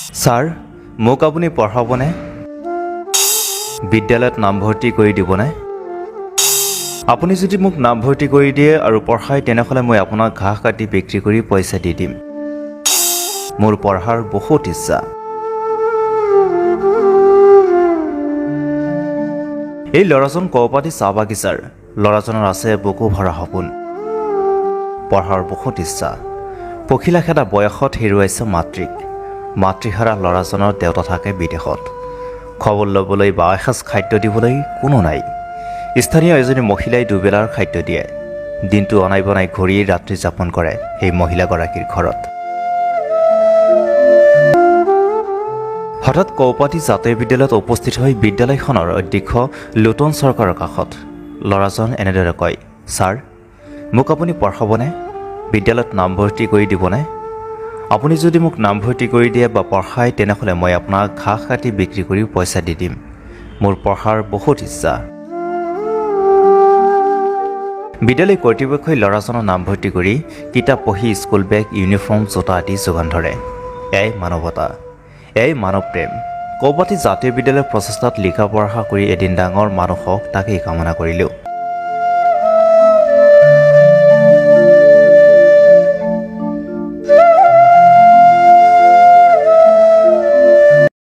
sir মোক আপুনি পঢ়াবনে বিদ্যালয়ত নামভৰ্তি কৰি দিবনে আপুনি যদি মোক নামভৰ্তি কৰি দিয়ে আৰু পঢ়ায় তেনেহ'লে মই আপোনাক ঘাঁহ কাটি বিক্ৰী কৰি পইচা দি দিম মোৰ পঢ়াৰ বহুত ইচ্ছা এই ল'ৰাজন কৌপাতী চাহ বাগিচাৰ ল'ৰাজনৰ আছে বুকু ভৰা সপোন পঢ়াৰ বহুত ইচ্ছা পখিলা খেদা বয়সত হেৰুৱাইছে মাতৃহাৰা ল'ৰাজনৰ দেউতা থাকে বিদেশত খবৰ ল'বলৈ বা এসাঁজ খাদ্য দিবলৈ কোনো নাই স্থানীয় এজনী মহিলাই দুবেলাৰ খাদ্য দিয়ে দিনটো অনাই বনাই ঘূৰি ৰাত্ৰি যাপন কৰে সেই মহিলাগৰাকীৰ ঘৰত হঠাৎ কৌপাতী জাতীয় বিদ্যালয়ত উপস্থিত হৈ বিদ্যালয়খনৰ অধ্যক্ষ লুটন চৰকাৰৰ কাষত ল'ৰাজন এনেদৰে কয় ছাৰ মোক আপুনি পঢ়াবনে বিদ্যালয়ত নামভৰ্তি কৰি দিবনে আপুনি যদি মোক নামভৰ্তি কৰি দিয়ে বা পঢ়ায় তেনেহ'লে মই আপোনাক ঘাঁহ কাটি বিক্ৰী কৰি পইচা দি দিম মোৰ পঢ়াৰ বহুত ইচ্ছা বিদ্যালয় কৰ্তৃপক্ষই ল'ৰাজনৰ নামভৰ্তি কৰি কিতাপ পঢ়ি স্কুল বেগ ইউনিফৰ্ম জোতা আদি যোগান ধৰে এয়াই মানৱতা এয়াই মানৱ প্ৰেম কৌপাতী জাতীয় বিদ্যালয়ৰ প্ৰচেষ্টাত লিখা পঢ়া কৰি এদিন ডাঙৰ মানুহ হওক তাকেই কামনা কৰিলোঁ